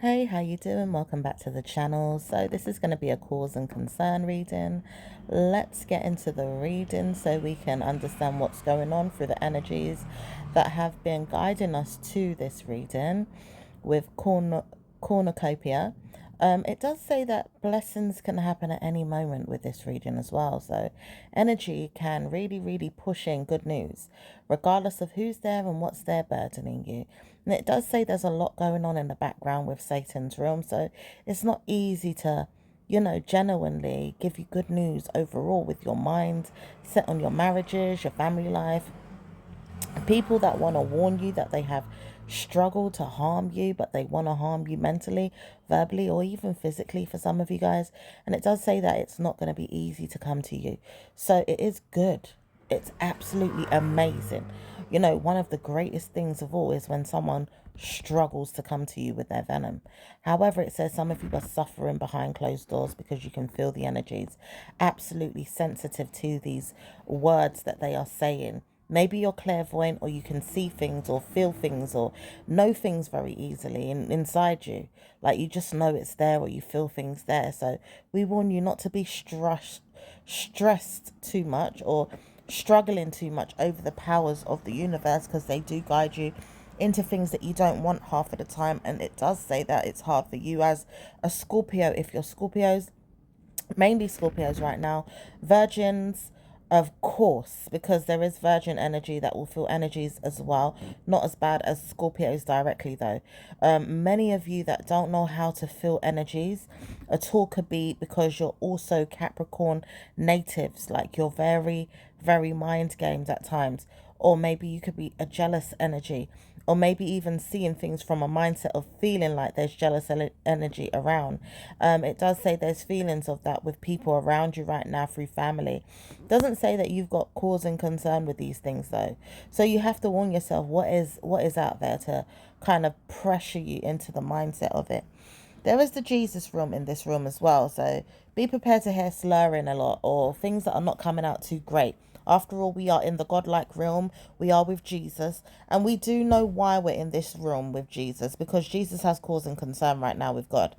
Hey, how you doing? Welcome back to the channel. So this is going to be a cause and concern reading. Let's get into the reading so we can understand what's going on through the energies that have been guiding us to this reading with cornucopia. It does say that blessings can happen at any moment with this reading as well. So energy can really push in good news, regardless of who's there and what's there burdening you. And it does say there's a lot going on in the background with Satan's realm. So it's not easy to, genuinely give you good news overall with your mind set on your marriages, your family life, people that want to warn you that they have struggled to harm you, but they want to harm you mentally, verbally, or even physically for some of you guys. And it does say that it's not going to be easy to come to you. So it is good. It's absolutely amazing. One of the greatest things of all is when someone struggles to come to you with their venom. However, it says some of you are suffering behind closed doors because you can feel the energies, absolutely sensitive to these words that they are saying. Maybe you're clairvoyant, or you can see things or feel things or know things very easily inside you. Like you just know it's there, or you feel things there. So we warn you not to be stressed too much or struggling too much over the powers of the universe, because they do guide you into things that you don't want half of the time. And it does say that it's hard for you as a Scorpio, if you're Scorpios, mainly Scorpios right now, virgins, of course, because there is virgin energy that will feel energies as well. Not as bad as Scorpios directly though. Many of you that don't know how to feel energies at all could be because you're also Capricorn natives. Like you're very mind games at times. Or maybe you could be a jealous energy, or maybe even seeing things from a mindset of feeling like there's jealous energy around. It does say there's feelings of that with people around you right now through family. Doesn't say that you've got cause and concern with these things though. So you have to warn yourself what is out there to kind of pressure you into the mindset of it. There is the Jesus room in this room as well, so be prepared to hear slurring a lot or things that are not coming out too great. After all, we are in the godlike realm. We are with Jesus, and we do know why we're in this room with Jesus, because Jesus has cause and concern right now with God.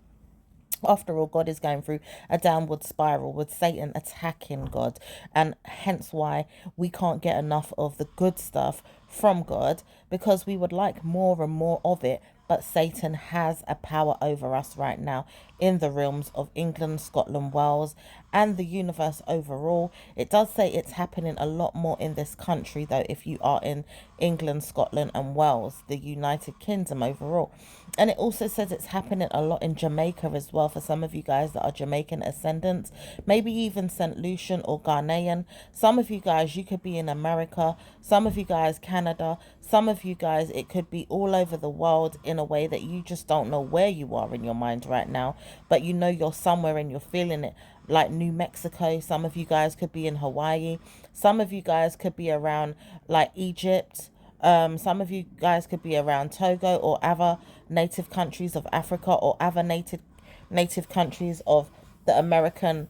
After all, God is going through a downward spiral with Satan attacking God, and hence why we can't get enough of the good stuff from God, because we would like more and more of it. But Satan has a power over us right now in the realms of England, Scotland, Wales, and the universe overall. It does say it's happening a lot more in this country, though, if you are in England, Scotland, and Wales, the United Kingdom overall. And it also says it's happening a lot in Jamaica as well, for some of you guys that are Jamaican ascendants, maybe even St. Lucian or Ghanaian. Some of you guys, you could be in America. Some of you guys, Canada. Some of you guys, it could be all over the world in a way that you just don't know where you are in your mind right now, but you know you're somewhere and you're feeling it, like New Mexico. Some of you guys could be in Hawaii. Some of you guys could be around like Egypt. Some of you guys could be around Togo or other native countries of Africa, or other native countries of the American,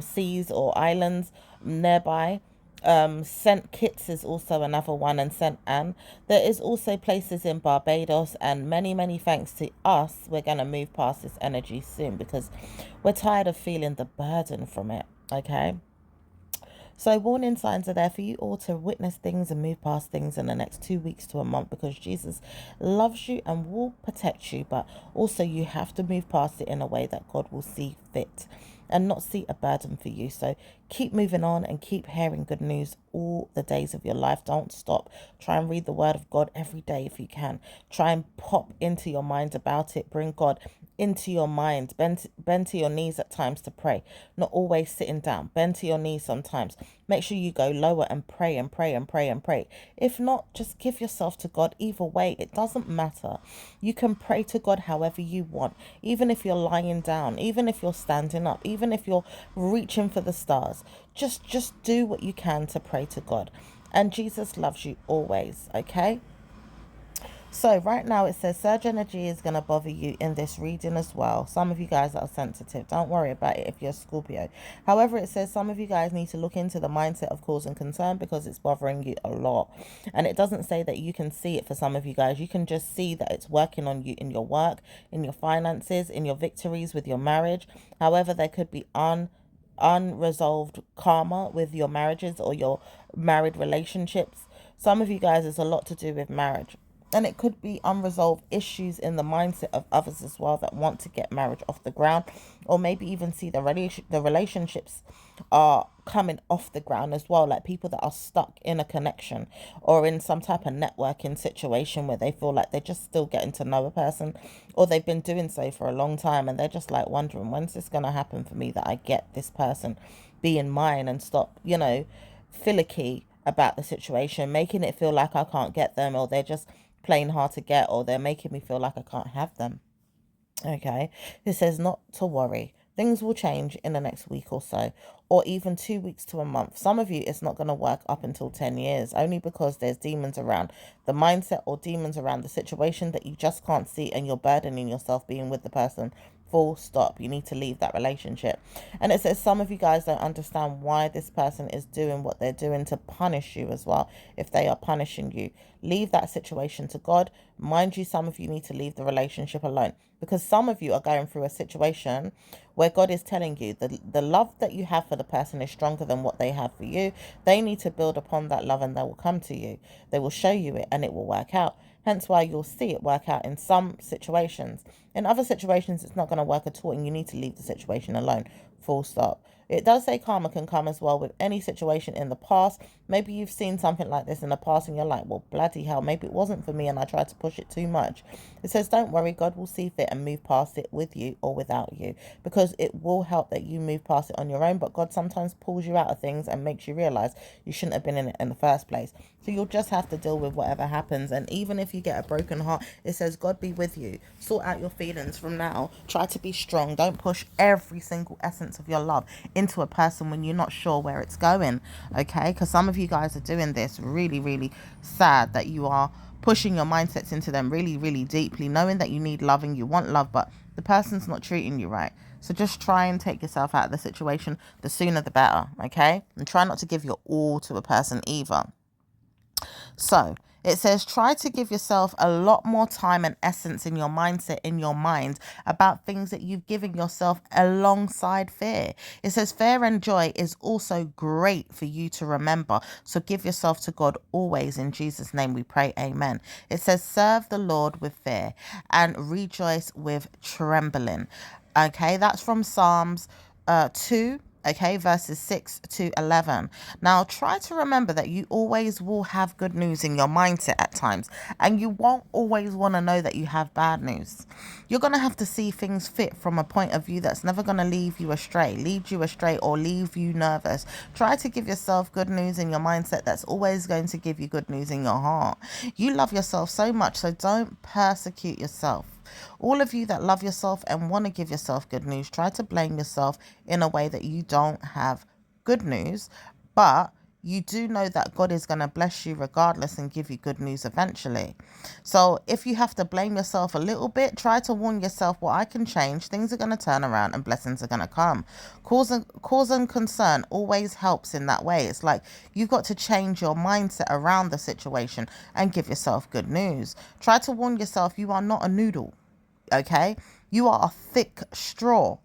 seas or islands nearby. St. Kitts is also another one, and St. Anne. There is also places in Barbados, and many thanks to us, we're going to move past this energy soon, because we're tired of feeling the burden from it, okay? So warning signs are there for you all to witness things and move past things in the next 2 weeks to a month, because Jesus loves you and will protect you. But also you have to move past it in a way that God will see fit and not see a burden for you. So keep moving on and keep hearing good news all the days of your life. Don't stop. Try and read the word of God every day if you can. Try and pop into your mind about it. Bring God into your mind. Bend to your knees at times to pray. Not always sitting down. Bend to your knees sometimes. Make sure you go lower and pray and pray and pray and pray. If not, just give yourself to God. Either way, it doesn't matter. You can pray to God however you want. Even if you're lying down, even if you're standing up, even if you're reaching for the stars. Just do what you can to pray to God. And Jesus loves you always, okay? So right now it says surge energy is going to bother you in this reading as well. Some of you guys are sensitive. Don't worry about it if you're Scorpio. However, it says some of you guys need to look into the mindset of cause and concern because it's bothering you a lot. And it doesn't say that you can see it for some of you guys. You can just see that it's working on you in your work, in your finances, in your victories with your marriage. However, there could be unresolved karma with your marriages or your married relationships. Some of you guys, it's a lot to do with marriage. And it could be unresolved issues in the mindset of others as well that want to get marriage off the ground, or maybe even see the relationships are coming off the ground as well, like people that are stuck in a connection or in some type of networking situation where they feel like they're just still getting to know a person, or they've been doing so for a long time and they're just like wondering, when's this going to happen for me that I get this person being mine and stop, finicky about the situation, making it feel like I can't get them, or they're just plain hard to get, or they're making me feel like I can't have them. Okay, it says not to worry. Things will change in the next week or so, or even 2 weeks to a month. Some of you, it's not going to work up until 10 years, only because there's demons around the mindset or demons around the situation that you just can't see, and you're burdening yourself being with the person. Full stop. You need to leave that relationship. And it says some of you guys don't understand why this person is doing what they're doing to punish you as well. If they are punishing you, leave that situation to God. Mind you, some of you need to leave the relationship alone, because some of you are going through a situation where God is telling you the love that you have for the person is stronger than what they have for you. They need to build upon that love and they will come to you. They will show you it and it will work out. Hence why you'll see it work out in some situations. In other situations, it's not going to work at all, and you need to leave the situation alone. Full stop. It does say karma can come as well with any situation in the past. Maybe you've seen something like this in the past and you're like, well, bloody hell, maybe it wasn't for me and I tried to push it too much. It says, don't worry, God will see fit and move past it with you or without you, because it will help that you move past it on your own. But God sometimes pulls you out of things and makes you realize you shouldn't have been in it in the first place. So you'll just have to deal with whatever happens. And even if you get a broken heart, it says, God be with you. Sort out your feelings from now. Try to be strong. Don't push every single essence of your love into a person when you're not sure where it's going. Okay? Because some of you guys are doing this. Really, really sad that you are pushing your mindsets into them really, really deeply, knowing that you need love and you want love, but the person's not treating you right. So just try and take yourself out of the situation. The sooner the better. Okay? And try not to give your all to a person either. So it says, try to give yourself a lot more time and essence in your mindset, in your mind, about things that you've given yourself alongside fear. It says fear and joy is also great for you to remember. So give yourself to God always. In Jesus' name we pray. Amen. It says, serve the Lord with fear and rejoice with trembling. Okay, that's from Psalms 2. Okay, verses 6 to 11. Now, try to remember that you always will have good news in your mindset at times, and you won't always want to know that you have bad news. You're going to have to see things fit from a point of view that's never going to lead you astray, or leave you nervous. Try to give yourself good news in your mindset that's always going to give you good news in your heart. You love yourself so much, so don't persecute yourself. All of you that love yourself and want to give yourself good news, try to blame yourself in a way that you don't have good news, but you do know that God is going to bless you regardless and give you good news eventually. So if you have to blame yourself a little bit, try to warn yourself, well, I can change. Things are going to turn around and blessings are going to come. Cause and concern always helps in that way. It's like you've got to change your mindset around the situation and give yourself good news. Try to warn yourself you are not a noodle. Okay, you are a thick straw.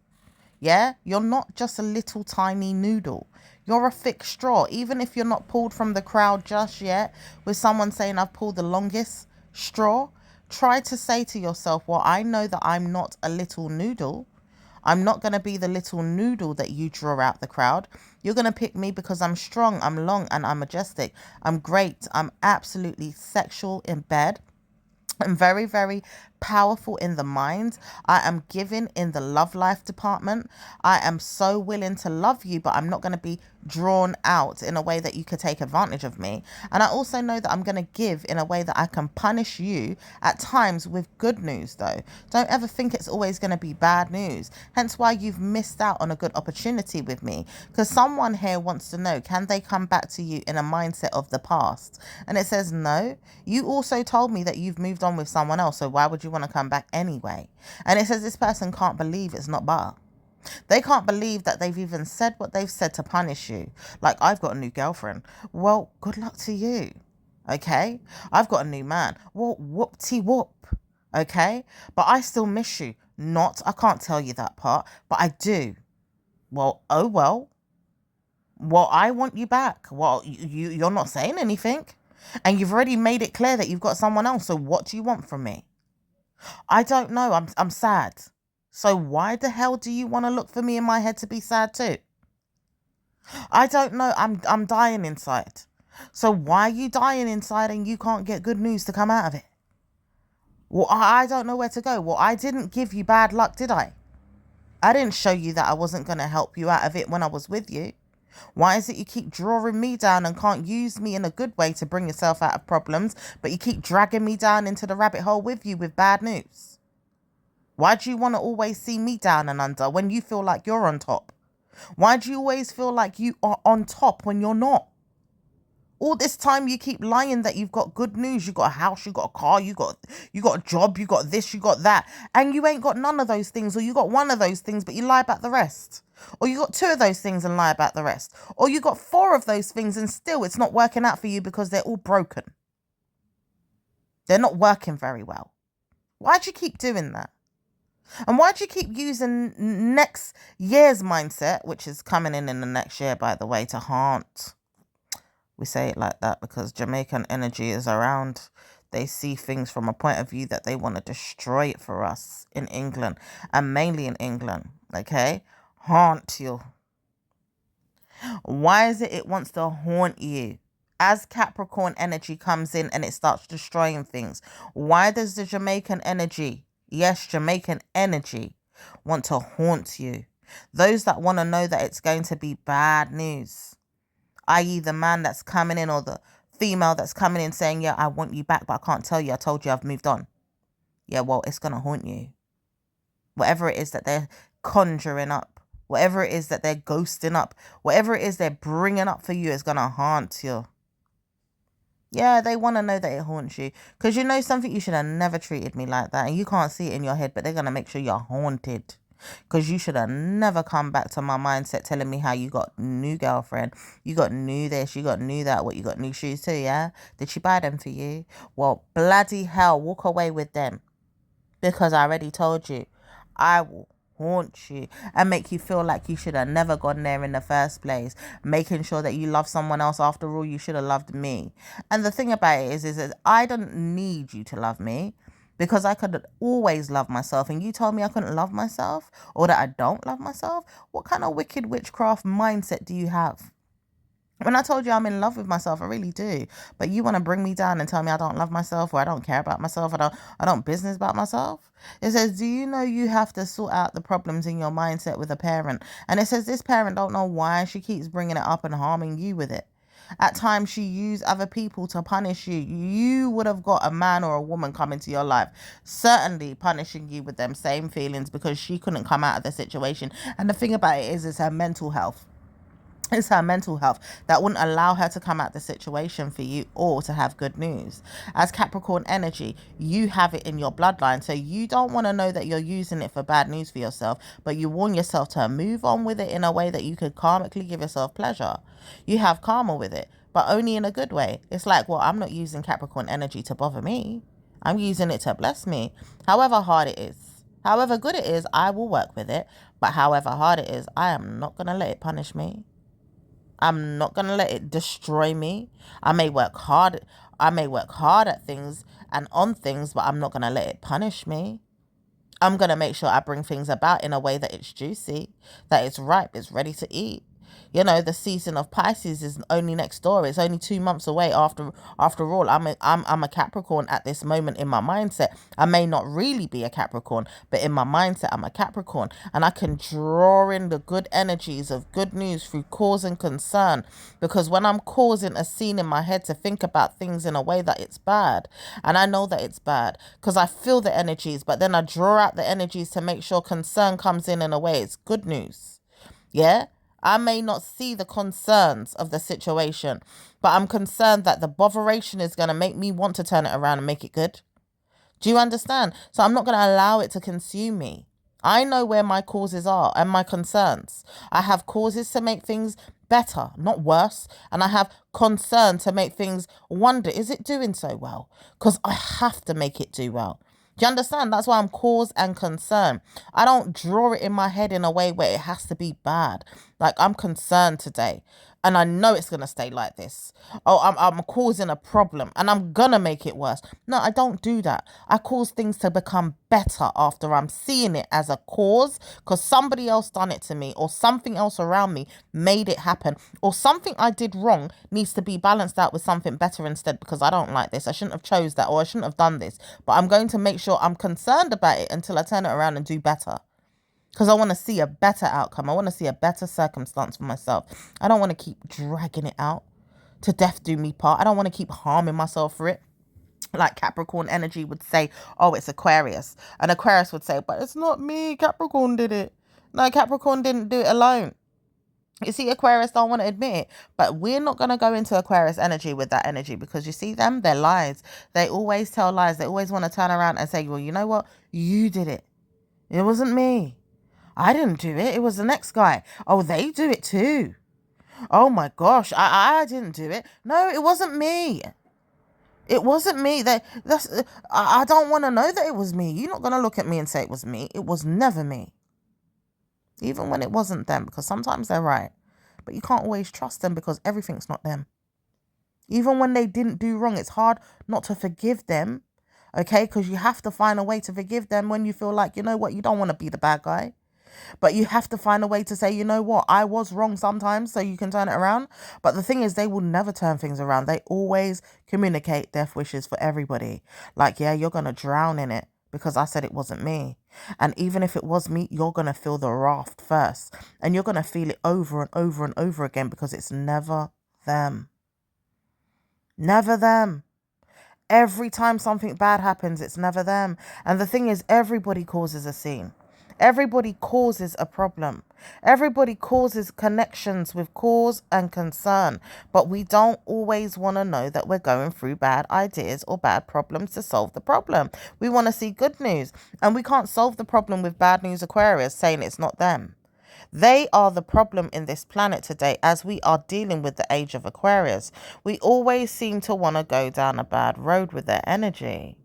Yeah, you're not just a little tiny noodle. You're a thick straw. Even if you're not pulled from the crowd just yet, with someone saying I've pulled the longest straw, try to say to yourself, well, I know that I'm not a little noodle. I'm not going to be the little noodle that you draw out the crowd. You're going to pick me because I'm strong, I'm long, and I'm majestic. I'm great. I'm absolutely sexual in bed. I'm very, very powerful in the mind. I am giving in the love life department. I am so willing to love you, but I'm not going to be drawn out in a way that you could take advantage of me. And I also know that I'm going to give in a way that I can punish you at times with good news, though. Don't ever think it's always going to be bad news. Hence why you've missed out on a good opportunity with me. Because someone here wants to know, can they come back to you in a mindset of the past? And it says no. You also told me that you've moved on with someone else, so why would you want to come back anyway? And it says this person can't believe it's not bar. They can't believe that they've even said what they've said to punish you. Like, I've got a new girlfriend. Well, good luck to you. Okay? I've got a new man. Well, whoop-de-whoop. Okay? But I still miss you. Not, I can't tell you that part, but I do. Well, oh well. Well, I want you back. Well, you're not saying anything. And you've already made it clear that you've got someone else. So what do you want from me? I don't know. I'm sad. So why the hell do you want to look for me in my head to be sad too? I don't know. I'm dying inside. So why are you dying inside and you can't get good news to come out of it? Well, I don't know where to go. Well, I didn't give you bad luck, did I? I didn't show you that I wasn't going to help you out of it when I was with you. Why is it you keep drawing me down and can't use me in a good way to bring yourself out of problems, but you keep dragging me down into the rabbit hole with you with bad news? Why do you want to always see me down and under when you feel like you're on top? Why do you always feel like you are on top when you're not? All this time you keep lying that you've got good news. You got a house, you got a car, you got a job, you got this, you got that. And you ain't got none of those things, or you got one of those things, but you lie about the rest. Or you got two of those things and lie about the rest. Or you got four of those things and still it's not working out for you because they're all broken. They're not working very well. Why'd you keep doing that? And why'd you keep using next year's mindset, which is coming in the next year, by the way, to haunt? We say it like that because Jamaican energy is around. They see things from a point of view that they want to destroy it for us in England, and mainly in England, okay? Haunt you. Why is it wants to haunt you? As Capricorn energy comes in and it starts destroying things, why does the Jamaican energy, yes, Jamaican energy, want to haunt you? Those that want to know that it's going to be bad news, i.e. the man that's coming in or the female that's coming in saying, yeah, I want you back, but I can't tell you. I told you I've moved on. Yeah, well, it's going to haunt you. Whatever it is that they're conjuring up, whatever it is that they're ghosting up, whatever it is they're bringing up for you is going to haunt you. Yeah, they want to know that it haunts you. Because you know something, you should have never treated me like that. And you can't see it in your head, but they're going to make sure you're haunted. Because you should have never come back to my mindset telling me how you got new girlfriend, you got new this, you got new that, what, you got new shoes too, yeah? Did she buy them for you? Well, bloody hell, walk away with them. Because I already told you, I will haunt you and make you feel like you should have never gone there in the first place, making sure that you love someone else. After all, you should have loved me. And the thing about it is that I don't need you to love me, because I could always love myself. And you told me I couldn't love myself, or that I don't love myself. What kind of wicked witchcraft mindset do you have? When I told you I'm in love with myself, I really do. But you want to bring me down and tell me I don't love myself, or I don't care about myself, I don't business about myself. It says, do you know you have to sort out the problems in your mindset with a parent? And it says this parent don't know why she keeps bringing it up and harming you with it. At times she used other people to punish you. You would have got a man or a woman come into your life, certainly punishing you with them same feelings because she couldn't come out of the situation. And the thing about it is her mental health. It's her mental health that wouldn't allow her to come out the situation for you or to have good news. As Capricorn energy, you have it in your bloodline. So you don't want to know that you're using it for bad news for yourself, but you warn yourself to move on with it in a way that you could karmically give yourself pleasure. You have karma with it, but only in a good way. It's like, well, I'm not using Capricorn energy to bother me. I'm using it to bless me. However hard it is, however good it is, I will work with it. But however hard it is, I am not going to let it punish me. I'm not going to let it destroy me. I may work hard at things and on things, but I'm not going to let it punish me. I'm going to make sure I bring things about in a way that it's juicy, that it's ripe, it's ready to eat. You know, the season of Pisces is only next door. It's only 2 months away. After all, I'm a Capricorn at this moment in my mindset. I may not really be a Capricorn, but in my mindset, I'm a Capricorn, and I can draw in the good energies of good news through cause and concern. Because when I'm causing a scene in my head to think about things in a way that it's bad, and I know that it's bad because I feel the energies, but then I draw out the energies to make sure concern comes in a way it's good news. Yeah. I may not see the concerns of the situation, but I'm concerned that the botheration is going to make me want to turn it around and make it good. Do you understand? So I'm not going to allow it to consume me. I know where my causes are and my concerns. I have causes to make things better, not worse. And I have concern to make things wonder, is it doing so well? Because I have to make it do well. Do you understand? That's why I'm cause and concern. I don't draw it in my head in a way where it has to be bad. Like, I'm concerned today and I know it's going to stay like this. Oh, I'm causing a problem and I'm going to make it worse. No, I don't do that. I cause things to become better after I'm seeing it as a cause because somebody else done it to me or something else around me made it happen or something I did wrong needs to be balanced out with something better instead because I don't like this. I shouldn't have chose that or I shouldn't have done this, but I'm going to make sure I'm concerned about it until I turn it around and do better. Because I want to see a better outcome. I want to see a better circumstance for myself. I don't want to keep dragging it out to death do me part. I don't want to keep harming myself for it. Like Capricorn energy would say, oh, it's Aquarius. And Aquarius would say, but it's not me. Capricorn did it. No, Capricorn didn't do it alone. You see, Aquarius don't want to admit it, but we're not going to go into Aquarius energy with that energy because you see them, they're lies. They always tell lies. They always want to turn around and say, well, you know what? You did it. It wasn't me. I didn't do it. It was the next guy. Oh, they do it too. Oh my gosh, I didn't do it. No, it wasn't me. It wasn't me. I don't want to know that it was me. You're not going to look at me and say it was me. It was never me. Even when it wasn't them, because sometimes they're right. But you can't always trust them because everything's not them. Even when they didn't do wrong, it's hard not to forgive them. Okay, because you have to find a way to forgive them when you feel like, you know what, you don't want to be the bad guy. But you have to find a way to say, you know what, I was wrong sometimes so you can turn it around. But the thing is, they will never turn things around. They always communicate death wishes for everybody. Like, yeah, you're going to drown in it because I said it wasn't me. And even if it was me, you're going to feel the wrath first. And you're going to feel it over and over and over again because it's never them. Never them. Every time something bad happens, it's never them. And the thing is, everybody causes a scene. Everybody causes a problem. Everybody causes connections with cause and concern. But we don't always want to know that we're going through bad ideas or bad problems to solve the problem. We want to see good news. And we can't solve the problem with bad news Aquarius saying it's not them. They are the problem in this planet today as we are dealing with the age of Aquarius. We always seem to want to go down a bad road with their energy.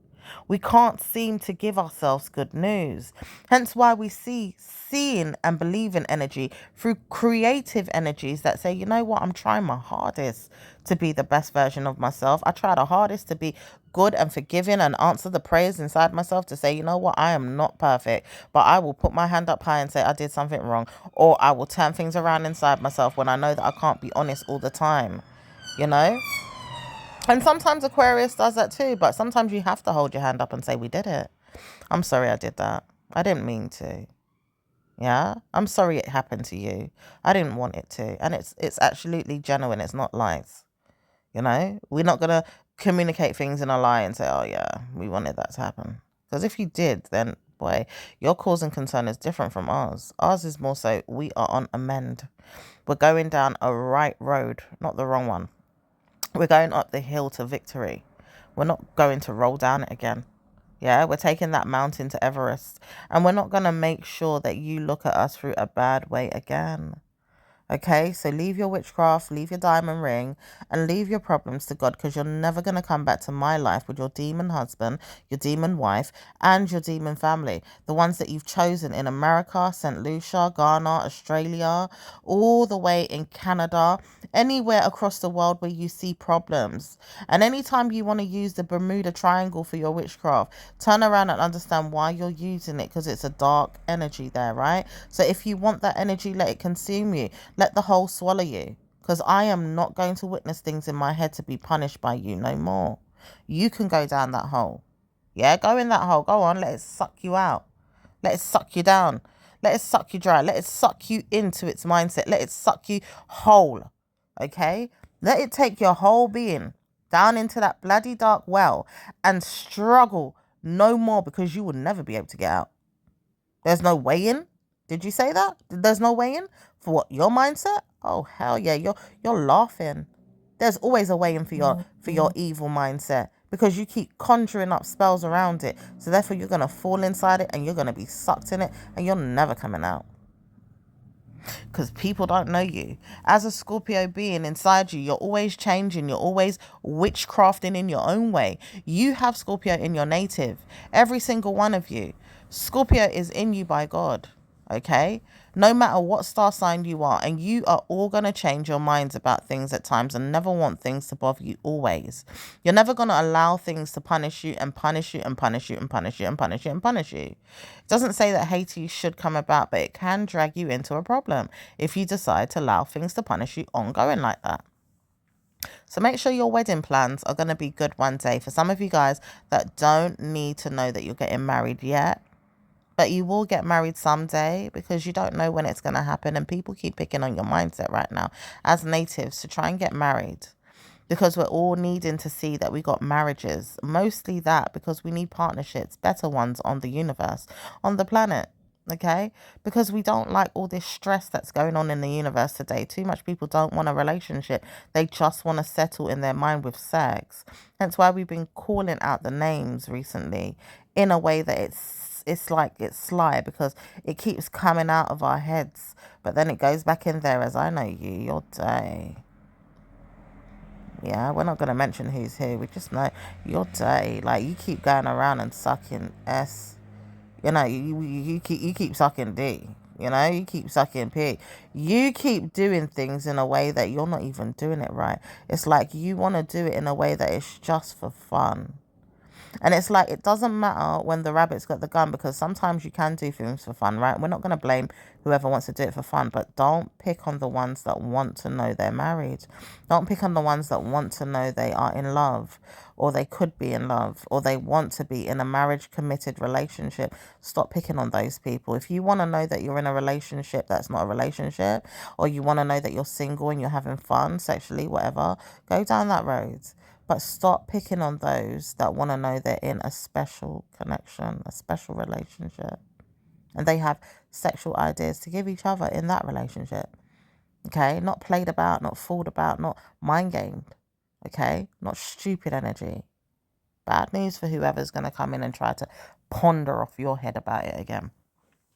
We can't seem to give ourselves good news. Hence why we seeing and believe in energy through creative energies that say, you know what, I'm trying my hardest to be the best version of myself. I try the hardest to be good and forgiving and answer the prayers inside myself to say, you know what, I am not perfect, but I will put my hand up high and say I did something wrong, or I will turn things around inside myself when I know that I can't be honest all the time, you know? And sometimes Aquarius does that too, but sometimes you have to hold your hand up and say, we did it. I'm sorry I did that. I didn't mean to. Yeah, I'm sorry it happened to you. I didn't want it to. And it's absolutely genuine. It's not lies. You know, we're not going to communicate things in a lie and say, oh yeah, we wanted that to happen. Because if you did, then boy, your cause and concern is different from ours. Ours is more so we are on a mend. We're going down a right road, not the wrong one. We're going up the hill to victory. We're not going to roll down it again. Yeah, we're taking that mountain to Everest. And we're not going to make sure that you look at us through a bad way again. Okay, so leave your witchcraft, leave your diamond ring, and leave your problems to God, because you're never going to come back to my life with your demon husband, your demon wife, and your demon family. The ones that you've chosen in America, St. Lucia, Ghana, Australia, all the way in Canada, anywhere across the world where you see problems. And anytime you want to use the Bermuda Triangle for your witchcraft, turn around and understand why you're using it, because it's a dark energy there, right? So if you want that energy, let it consume you. Let the hole swallow you, because I am not going to witness things in my head to be punished by you no more. You can go down that hole. Yeah, go in that hole. Go on, let it suck you out. Let it suck you down. Let it suck you dry. Let it suck you into its mindset. Let it suck you whole. Okay? Let it take your whole being down into that bloody dark well and struggle no more, because you will never be able to get out. There's no way in. Did you say that? There's no way in? For what? Your mindset? Oh hell yeah, you're laughing. There's always a way in for your evil mindset, because you keep conjuring up spells around it. So therefore you're gonna fall inside it and you're gonna be sucked in it and you're never coming out. Because people don't know you. As a Scorpio being inside you, you're always changing. You're always witchcrafting in your own way. You have Scorpio in your native. Every single one of you. Scorpio is in you by God. Okay? No matter what star sign you are, and you are all going to change your minds about things at times and never want things to bother you always. You're never going to allow things to punish you and punish you and punish you and punish you and punish you and punish you. It doesn't say that hate should come about, but it can drag you into a problem if you decide to allow things to punish you ongoing like that. So make sure your wedding plans are going to be good one day. For some of you guys that don't need to know that you're getting married yet, but you will get married someday, because you don't know when it's going to happen. And people keep picking on your mindset right now as natives to try and get married, because we're all needing to see that we got marriages. Mostly that, because we need partnerships, better ones on the universe, on the planet. Okay, because we don't like all this stress that's going on in the universe today. Too much people don't want a relationship. They just want to settle in their mind with sex. Hence why we've been calling out the names recently in a way that it's like it's sly, because it keeps coming out of our heads, but then it goes back in there as I know you, your day. Yeah, we're not going to mention who's who. We just know your day. Like, you keep going around and sucking S. You know, you keep sucking D. You know, you keep sucking P. You keep doing things in a way that you're not even doing it right. It's like you want to do it in a way that it's just for fun. And it's like, it doesn't matter when the rabbit's got the gun, because sometimes you can do things for fun, right? We're not going to blame whoever wants to do it for fun, but don't pick on the ones that want to know they're married. Don't pick on the ones that want to know they are in love, or they could be in love, or they want to be in a marriage committed relationship. Stop picking on those people. If you want to know that you're in a relationship that's not a relationship, or you want to know that you're single and you're having fun sexually, whatever, go down that road. But stop picking on those that want to know they're in a special connection, a special relationship. And they have sexual ideas to give each other in that relationship. Okay? Not played about, not fooled about, not mind gamed. Okay? Not stupid energy. Bad news for whoever's going to come in and try to ponder off your head about it again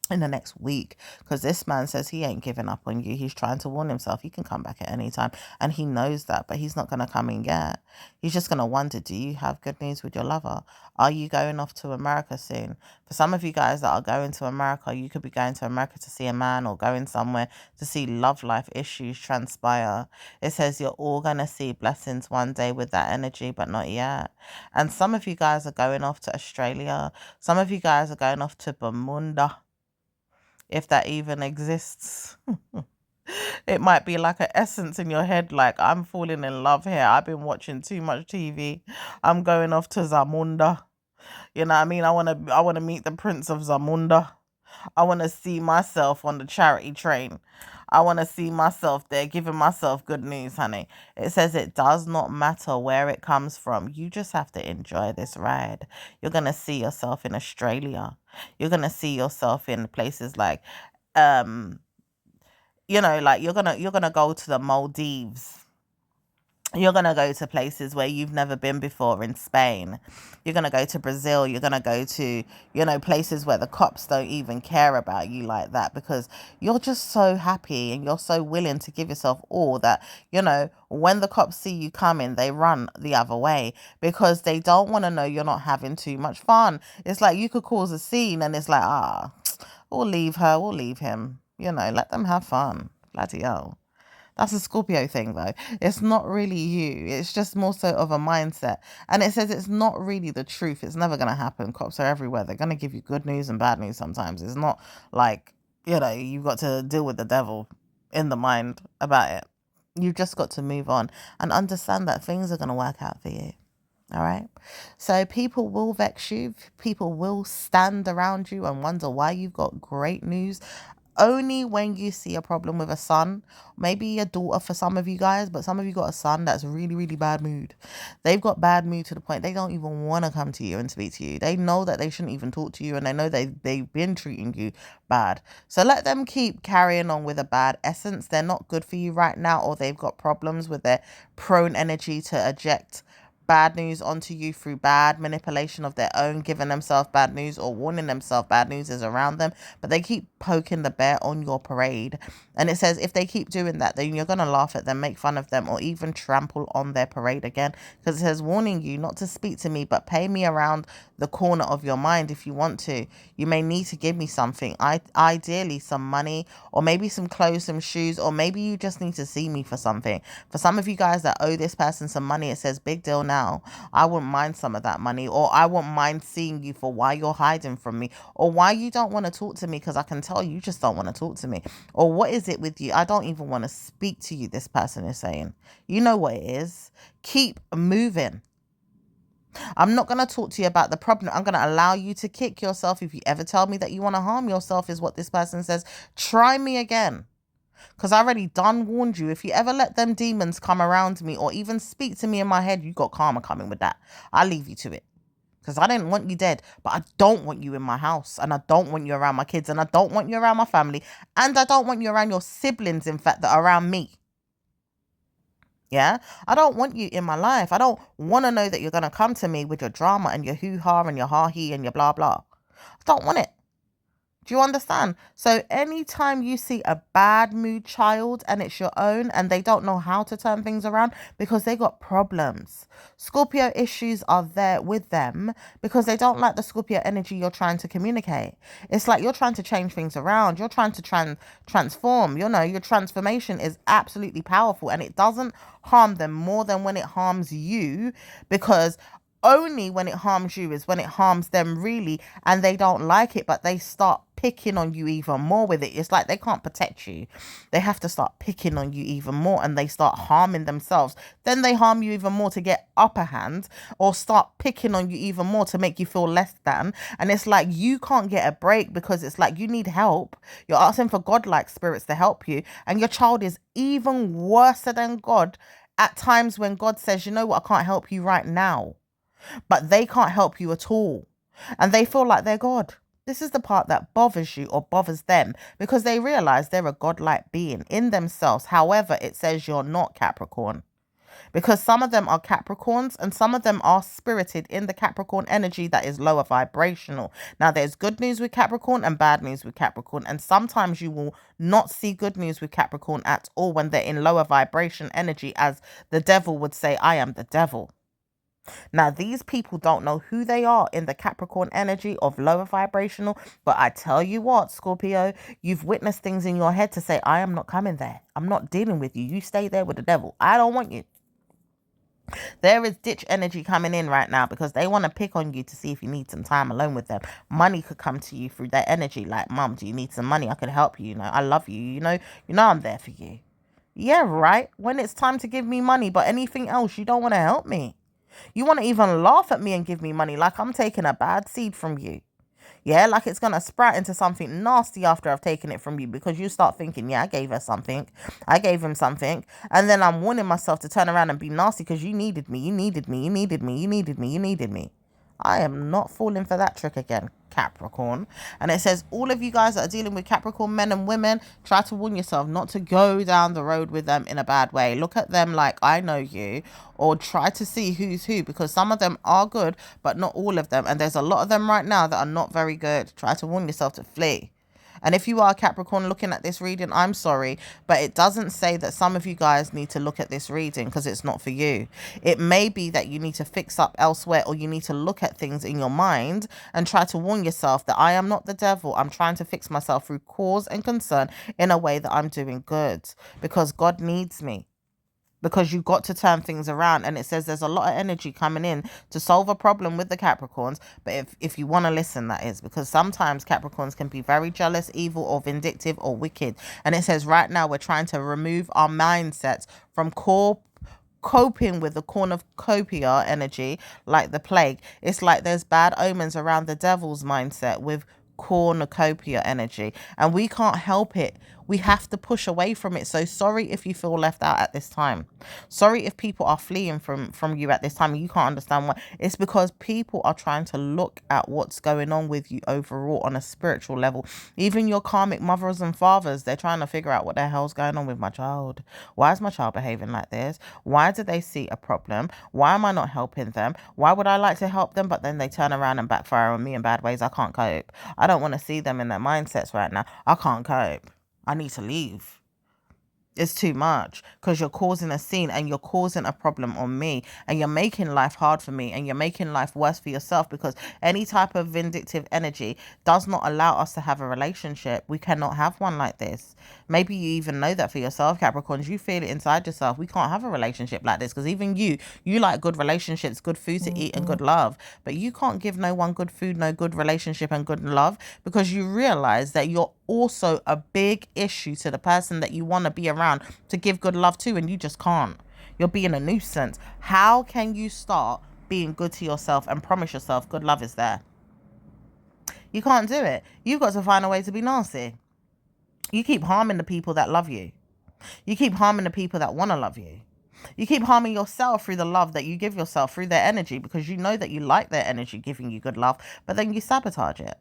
in the next week, because this man says he ain't giving up on you. He's trying to warn himself. He can come back at any time, and he knows that, but he's not going to come in yet. He's just going to wonder, do you have good news with your lover? Are you going off to America soon? For some of you guys that are going to America, you could be going to America to see a man, or going somewhere to see love life issues transpire. It says you're all going to see blessings one day with that energy, but not yet. And some of you guys are going off to Australia. Some of you guys are going off to Bermuda, if that even exists. It might be like an essence in your head, like, I'm falling in love here. I've been watching too much TV. I'm going off to Zamunda. You know what I mean? I wanna meet the Prince of Zamunda. I wanna see myself on the charity train. I wanna see myself there giving myself good news, honey. It says it does not matter where it comes from. You just have to enjoy this ride. You're gonna see yourself in Australia. You're gonna see yourself in places like like you're gonna go to the Maldives. You're going to go to places where you've never been before in Spain. You're going to go to Brazil. You're going to go to, places where the cops don't even care about you like that, because you're just so happy and you're so willing to give yourself all that, when the cops see you coming, they run the other way, because they don't want to know you're not having too much fun. It's like you could cause a scene and it's like, we'll leave her, we'll leave him, let them have fun. Bloody hell. That's a Scorpio thing, though. It's not really you. It's just more so of a mindset. And it says it's not really the truth. It's never going to happen. Cops are everywhere. They're going to give you good news and bad news sometimes. It's not like, you've got to deal with the devil. in the mind about it. You've just got to move on and understand that things are going to work out for you. All right. So people will vex you. People will stand around you and wonder why you've got great news. Only when you see a problem with a son, maybe a daughter for some of you guys, but some of you got a son that's really, really bad mood. They've got bad mood to the point they don't even want to come to you and speak to you. They know that they shouldn't even talk to you, and they know they've been treating you bad. So let them keep carrying on with a bad essence. They're not good for you right now, or they've got problems with their prone energy to eject bad news onto you through bad manipulation of their own, giving themselves bad news or warning themselves bad news is around them, but they keep poking the bear on your parade. And it says if they keep doing that, then you're going to laugh at them, make fun of them, or even trample on their parade again, because it says warning you not to speak to me, but pay me around the corner of your mind if you want to. You may need to give me something, ideally some money, or maybe some clothes, some shoes, or maybe you just need to see me for something. For some of you guys that owe this person some money, it says big deal now. I wouldn't mind some of that money, or I wouldn't mind seeing you for why you're hiding from me, or why you don't want to talk to me, because I can tell you just don't want to talk to me. Or what is it with you? I don't even want to speak to you, this person is saying. You know what it is. Keep moving. I'm not going to talk to you about the problem. I'm going to allow you to kick yourself. If you ever tell me that you want to harm yourself, is what this person says, try me again. Because I already done warned you. If you ever let them demons come around me or even speak to me in my head, you got karma coming with that. I'll leave you to it. Because I didn't want you dead, but I don't want you in my house, and I don't want you around my kids, and I don't want you around my family, and I don't want you around your siblings, in fact, that are around me. Yeah, I don't want you in my life. I don't want to know that you're going to come to me with your drama and your hoo-ha and your ha-he and your blah blah. I don't want it. Do you understand? So anytime you see a bad mood child and it's your own and they don't know how to turn things around because they got problems. Scorpio issues are there with them because they don't like the Scorpio energy you're trying to communicate. It's like you're trying to change things around. You're trying to transform. You know, your transformation is absolutely powerful, and it doesn't harm them more than when it harms you, because only when it harms you is when it harms them really, and they don't like it, but they start picking on you even more with it. It's like they can't protect you. They have to start picking on you even more, and they start harming themselves. Then they harm you even more to get upper hand, or start picking on you even more to make you feel less than. And it's like you can't get a break because it's like you need help. You're asking for godlike spirits to help you, and your child is even worse than God at times when God says, you know what, I can't help you right now. But they can't help you at all. And they feel like they're God. This is the part that bothers you or bothers them, because they realize they're a godlike being in themselves. However, it says you're not Capricorn, because some of them are Capricorns and some of them are spirited in the Capricorn energy that is lower vibrational. Now, there's good news with Capricorn and bad news with Capricorn. And sometimes you will not see good news with Capricorn at all when they're in lower vibration energy, as the devil would say, I am the devil. Now, these people don't know who they are in the Capricorn energy of lower vibrational. But I tell you what, Scorpio, you've witnessed things in your head to say, I am not coming there. I'm not dealing with you. You stay there with the devil. I don't want you. There is ditch energy coming in right now because they want to pick on you to see if you need some time alone with them. Money could come to you through their energy. Like, Mum, do you need some money? I could help you. You know, I love you. You know I'm there for you. Yeah, right. When it's time to give me money, but anything else, you don't want to help me. You want to even laugh at me and give me money like I'm taking a bad seed from you. Yeah, like it's going to sprout into something nasty after I've taken it from you, because you start thinking, yeah, I gave her something. I gave him something. And then I'm warning myself to turn around and be nasty because you needed me. You needed me. You needed me. You needed me. You needed me. I am not falling for that trick again, Capricorn. And it says all of you guys that are dealing with Capricorn men and women, try to warn yourself not to go down the road with them in a bad way. Look at them like, I know you, or try to see who's who, because some of them are good, but not all of them. And there's a lot of them right now that are not very good. Try to warn yourself to flee. And if you are Capricorn looking at this reading, I'm sorry, but it doesn't say that some of you guys need to look at this reading because it's not for you. It may be that you need to fix up elsewhere, or you need to look at things in your mind and try to warn yourself that I am not the devil. I'm trying to fix myself through cause and concern in a way that I'm doing good because God needs me. because you got to turn things around. And it says there's a lot of energy coming in to solve a problem with the Capricorns. But if you want to listen, that is, because sometimes Capricorns can be very jealous, evil, or vindictive, or wicked. And it says right now we're trying to remove our mindsets from coping with the cornucopia energy like the plague. It's like there's bad omens around the devil's mindset with cornucopia energy, and we can't help it. We have to push away from it. So sorry if you feel left out at this time. Sorry if people are fleeing from you at this time and you can't understand why. It's because people are trying to look at what's going on with you overall on a spiritual level. Even your karmic mothers and fathers, they're trying to figure out what the hell's going on with my child. Why is my child behaving like this? Why do they see a problem? Why am I not helping them? Why would I like to help them, but then they turn around and backfire on me in bad ways? I can't cope. I don't want to see them in their mindsets right now. I can't cope. I need to leave. It's too much, because you're causing a scene and you're causing a problem on me, and you're making life hard for me, and you're making life worse for yourself, because any type of vindictive energy does not allow us to have a relationship. We cannot have one like this. Maybe you even know that for yourself, Capricorns. You feel it inside yourself. We can't have a relationship like this, because even you like good relationships, good food to eat, and good love. But you can't give no one good food, no good relationship, and good love, because you realize that you're also a big issue to the person that you want to be around to give good love to, and you just can't. You're being a nuisance. How can you start being good to yourself and promise yourself good love is there? You can't do it. You've got to find a way to be nasty. You keep harming the people that love you. You keep harming the people that want to love you. You keep harming yourself through the love that you give yourself, through their energy, because you know that you like their energy giving you good love, but then you sabotage it.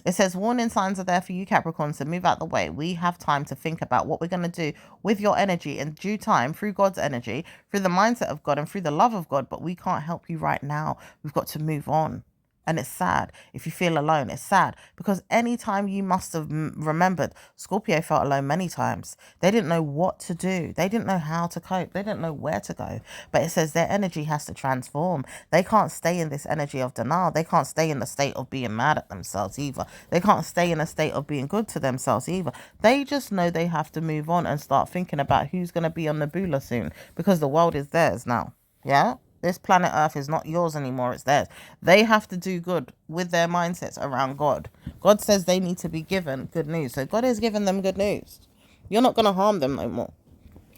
It says warning signs are there for you, Capricorns, to move out the way. We have time to think about what we're going to do with your energy in due time, through God's energy, through the mindset of God, and through the love of God. But we can't help you right now. We've got to move on. And it's sad. If you feel alone, it's sad, because anytime you must have remembered, Scorpio felt alone many times. They didn't know what to do. They didn't know how to cope. They didn't know where to go. But it says their energy has to transform. They can't stay in this energy of denial. They can't stay in the state of being mad at themselves either. They can't stay in a state of being good to themselves either. They just know they have to move on and start thinking about who's going to be on the Bula soon, because the world is theirs now. Yeah? This planet Earth is not yours anymore, it's theirs. They have to do good with their mindsets around God. God says they need to be given good news. So God has given them good news. You're not going to harm them no more.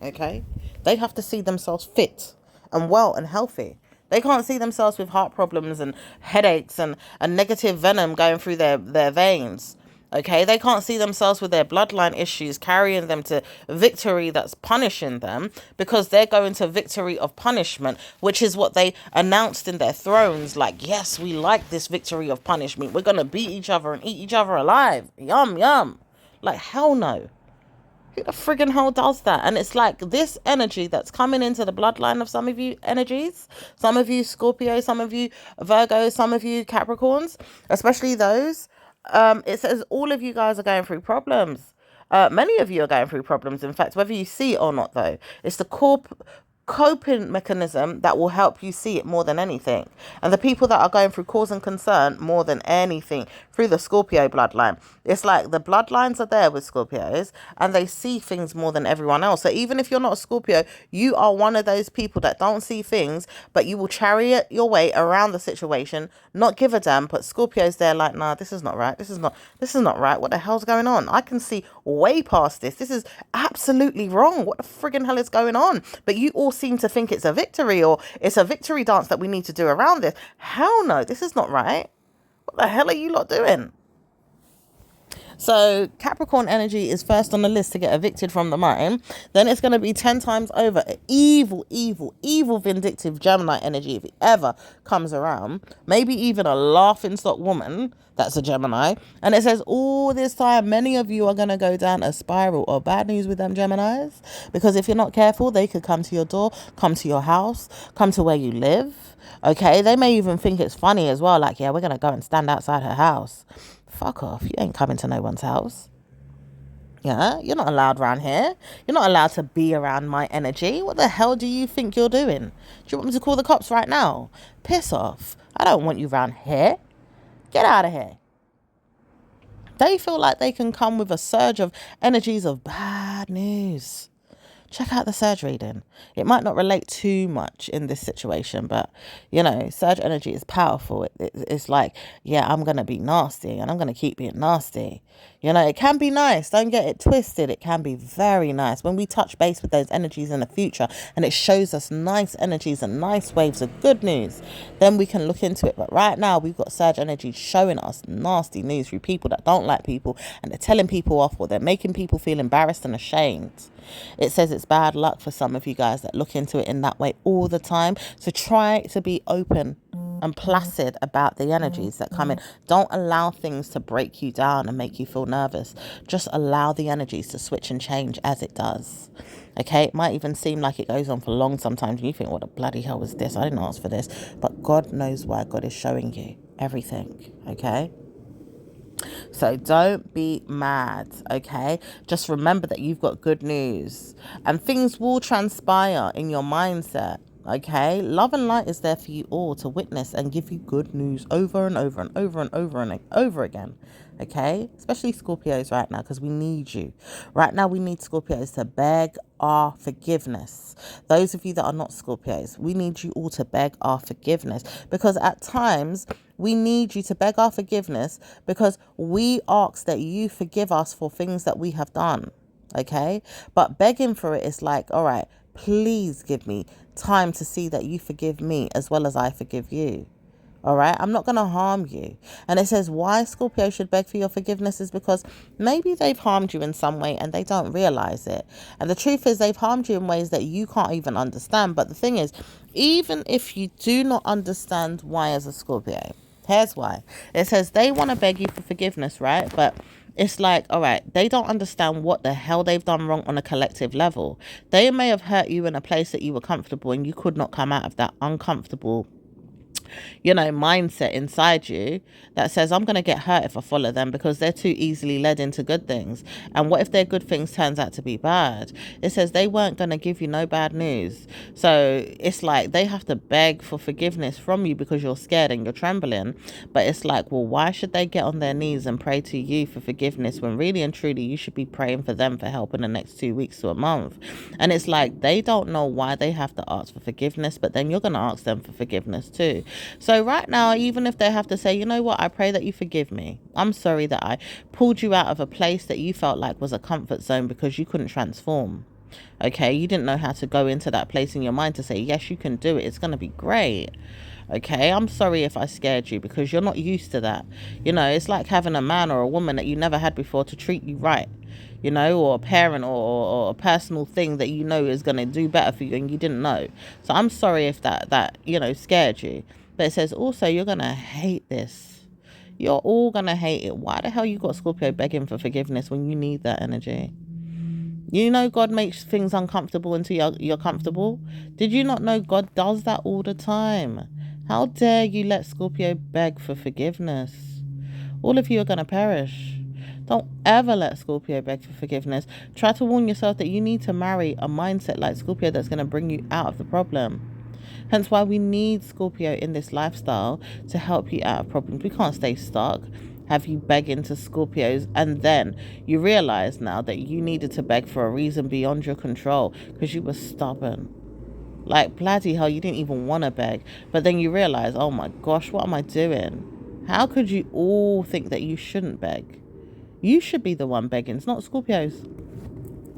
Okay? They have to see themselves fit and well and healthy. They can't see themselves with heart problems and headaches and negative venom going through their veins. Okay, they can't see themselves with their bloodline issues carrying them to victory that's punishing them, because they're going to victory of punishment, which is what they announced in their thrones. Like, yes, we like this victory of punishment. We're going to beat each other and eat each other alive. Yum, yum. Like, hell no. Who the friggin' hell does that? And it's like this energy that's coming into the bloodline of some of you energies, some of you Scorpio, some of you Virgo, some of you Capricorns, especially those. It says all of you guys are going through problems. Many of you are going through problems. In fact, whether you see it or not, though, it's the coping mechanism that will help you see it more than anything. And the people that are going through cause and concern more than anything through the Scorpio bloodline. It's like the bloodlines are there with Scorpios and they see things more than everyone else. So even if you're not a Scorpio, you are one of those people that don't see things, but you will chariot your way around the situation, not give a damn. But Scorpio's there like, nah, this is not right. This is not right. What the hell's going on? I can see way past this. This is absolutely wrong. What the friggin' hell is going on? But you all seem to think it's a victory, or it's a victory dance that we need to do around this. Hell no, this is not right. What the hell are you lot doing? So Capricorn energy is first on the list to get evicted from the mine. Then it's going to be 10 times over evil, vindictive Gemini energy if it ever comes around. Maybe even a laughing stock woman that's a Gemini. And it says all this time, many of you are going to go down a spiral of bad news with them Geminis. Because if you're not careful, they could come to your door, come to your house, come to where you live. Okay, they may even think it's funny as well. Like, yeah, we're going to go and stand outside her house. Fuck off. You ain't coming to no one's house. Yeah, you're not allowed around here. You're not allowed to be around my energy. What the hell do you think you're doing? Do you want me to call the cops right now? Piss off. I don't want you around here. Get out of here. They feel like they can come with a surge of energies of bad news. check out the surge reading. It might not relate too much in this situation, but surge energy is powerful. It's like, yeah, I'm going to be nasty and I'm going to keep being nasty. It can be nice. Don't get it twisted. It can be very nice when we touch base with those energies in the future and it shows us nice energies and nice waves of good news. Then we can look into it. But right now we've got surge energy showing us nasty news through people that don't like people, and they're telling people off, or they're making people feel embarrassed and ashamed. It says it's bad luck for some of you guys that look into it in that way all the time. So try to be open and placid about the energies that come in. Don't allow things to break you down and make you feel nervous. Just allow the energies to switch and change as it does. Okay, it might even seem like it goes on for long sometimes, and you think, what the bloody hell was this? I didn't ask for this. But God knows why. God is showing you everything. Okay. So don't be mad, okay? Just remember that you've got good news and things will transpire in your mindset, okay? Love and light is there for you all to witness and give you good news over and over and over and over and over again, okay? Especially Scorpios right now, because we need you. Right now we need Scorpios to beg our forgiveness. Those of you that are not Scorpios, we need you all to beg our forgiveness, because at times we need you to beg our forgiveness because we ask that you forgive us for things that we have done, okay? But begging for it is like, all right, please give me time to see that you forgive me as well as I forgive you. All right, I'm not going to harm you. And it says why Scorpio should beg for your forgiveness is because maybe they've harmed you in some way and they don't realize it. And the truth is they've harmed you in ways that you can't even understand. But the thing is, even if you do not understand why as a Scorpio, here's why. It says they want to beg you for forgiveness, right? But it's like, all right, they don't understand what the hell they've done wrong on a collective level. They may have hurt you in a place that you were comfortable and you could not come out of that uncomfortable mindset inside you that says, I'm going to get hurt if I follow them because they're too easily led into good things. And what if their good things turns out to be bad? It says they weren't going to give you no bad news. So it's like they have to beg for forgiveness from you because you're scared and you're trembling. But it's like, well, why should they get on their knees and pray to you for forgiveness when really and truly you should be praying for them for help in the next 2 weeks to a month? And it's like they don't know why they have to ask for forgiveness, but then you're going to ask them for forgiveness too. So right now, even if they have to say, you know what, I pray that you forgive me. I'm sorry that I pulled you out of a place that you felt like was a comfort zone because you couldn't transform. Okay, you didn't know how to go into that place in your mind to say, yes, you can do it. It's going to be great. Okay, I'm sorry if I scared you because you're not used to that. It's like having a man or a woman that you never had before to treat you right. Or a parent or a personal thing that is going to do better for you and you didn't know. So I'm sorry if that scared you. But it says also you're going to hate this. You're all going to hate it. Why the hell you got Scorpio begging for forgiveness when you need that energy? God makes things uncomfortable until you're comfortable. Did you not know God does that all the time? How dare you let Scorpio beg for forgiveness? All of you are going to perish. Don't ever let Scorpio beg for forgiveness. Try to warn yourself that you need to marry a mindset like Scorpio that's going to bring you out of the problem. Hence why we need Scorpio in this lifestyle to help you out of problems. We can't stay stuck. Have you begging to Scorpios and then you realize now that you needed to beg for a reason beyond your control because you were stubborn. Like bloody hell, you didn't even want to beg. But then you realize, oh my gosh, what am I doing? How could you all think that you shouldn't beg? You should be the one begging. It's not Scorpios.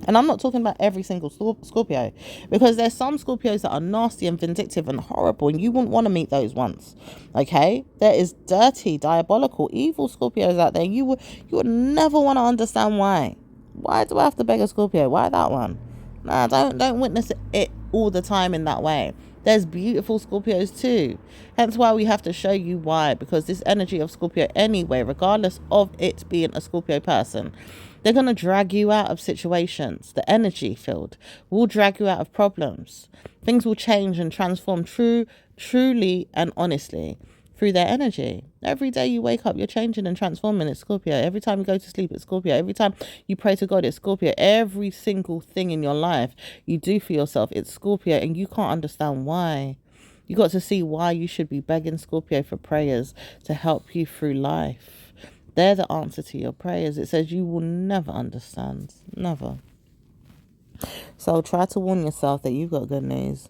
And I'm not talking about every single Scorpio, because there's some Scorpios that are nasty and vindictive and horrible, and you wouldn't want to meet those ones. Okay, there is dirty, diabolical, evil Scorpios out there. You would never want to understand why. Why do I have to beg a Scorpio? Why that one? Nah, don't witness it all the time in that way. There's beautiful Scorpios too. Hence why we have to show you why, because this energy of Scorpio anyway, regardless of it being a Scorpio person, they're going to drag you out of situations. The energy field will drag you out of problems. Things will change and transform truly and honestly through their energy. Every day you wake up, you're changing and transforming. It's Scorpio. Every time you go to sleep, it's Scorpio. Every time you pray to God, it's Scorpio. Every single thing in your life you do for yourself, it's Scorpio, and you can't understand why. You got to see why you should be begging Scorpio for prayers to help you through life. They're the answer to your prayers. It says you will never understand. Never. So try to warn yourself that you got good news.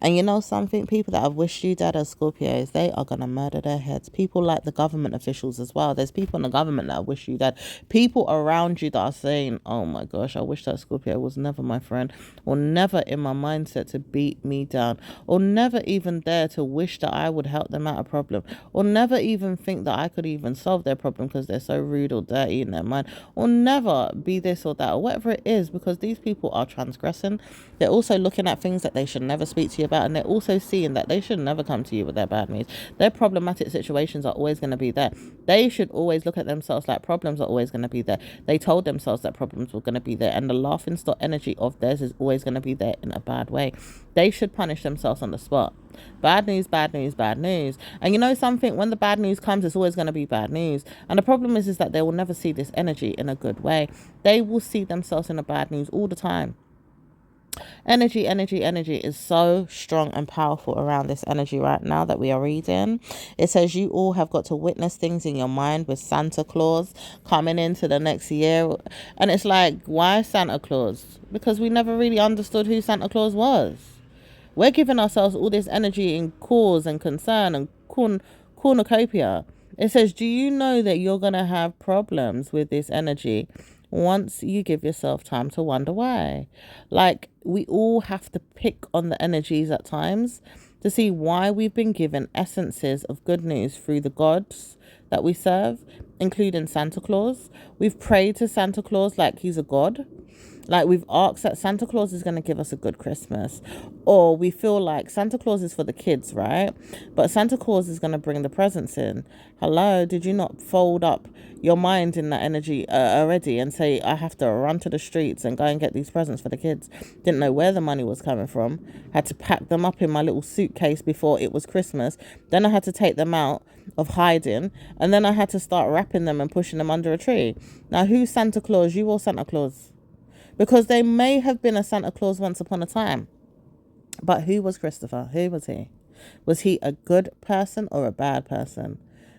And you know something? People that have wished you dead as Scorpios, they are going to murder their heads. People like the government officials as well. There's people in the government that wish you dead. People around you that are saying, oh my gosh, I wish that Scorpio was never my friend, or never in my mindset to beat me down, or never even dare to wish that I would help them out of problem, or never even think that I could even solve their problem because they're so rude or dirty in their mind, or never be this or that, or whatever it is, because these people are transgressing. They're also looking at things that they should never speak to you about, and they're also seeing that they should never come to you with their bad news. Their problematic situations are always going to be there. They should always look at themselves like problems are always going to be there. They told themselves that problems were going to be there, and the laughing stock energy of theirs is always going to be there in a bad way. They should punish themselves on the spot. Bad news, bad news, bad news. And you know something? When the bad news comes, it's always going to be bad news. And the problem is that they will never see this energy in a good way. They will see themselves in the bad news all the time. Energy is so strong and powerful around this energy right now that we are reading. It says you all have got to witness things in your mind with Santa Claus coming into the next year. And it's like, why Santa Claus? Because we never really understood who Santa Claus was. We're giving ourselves all this energy in cause and concern and cornucopia. It says, do you know that you're going to have problems with this energy once you give yourself time to wonder why? Like, we all have to pick on the energies at times to see why we've been given essences of good news through the gods that we serve, including Santa Claus. We've prayed to Santa Claus like he's a god. Like, we've asked that Santa Claus is going to give us a good Christmas. Or we feel like Santa Claus is for the kids, right? But Santa Claus is going to bring the presents in. Hello, did you not fold up your mind in that energy already and say, I have to run to the streets and go and get these presents for the kids? Didn't know where the money was coming from. Had to pack them up in my little suitcase before it was Christmas. Then I had to take them out of hiding. And then I had to start wrapping them and pushing them under a tree. Now, who's Santa Claus? You or Santa Claus? Because they may have been a Santa Claus once upon a time. But who was Christopher? Who was he? Was he a good person or a bad person?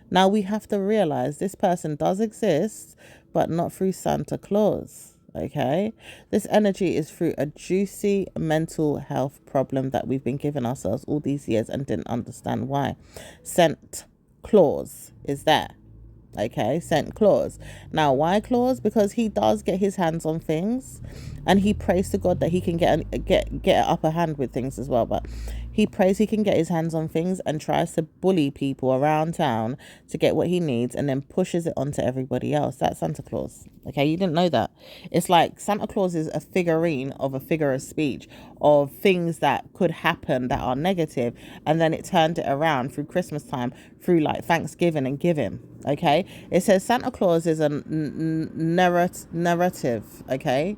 Now we have to realize this person does exist, but not through Santa Claus. Okay? This energy is through a juicy mental health problem that we've been giving ourselves all these years and didn't understand why. Santa Claus is there. Okay, Santa Claus. Now, why Claus? Because he does get his hands on things, and he prays to God that he can get an upper hand with things as well. But he prays he can get his hands on things and tries to bully people around town to get what he needs, and then pushes it onto everybody else. That's Santa Claus. Okay, you didn't know that. It's like Santa Claus is a figurine of a figure of speech of things that could happen that are negative, and then it turned it around through Christmas time, through like Thanksgiving and giving. Okay, it says Santa Claus is a narrative, okay,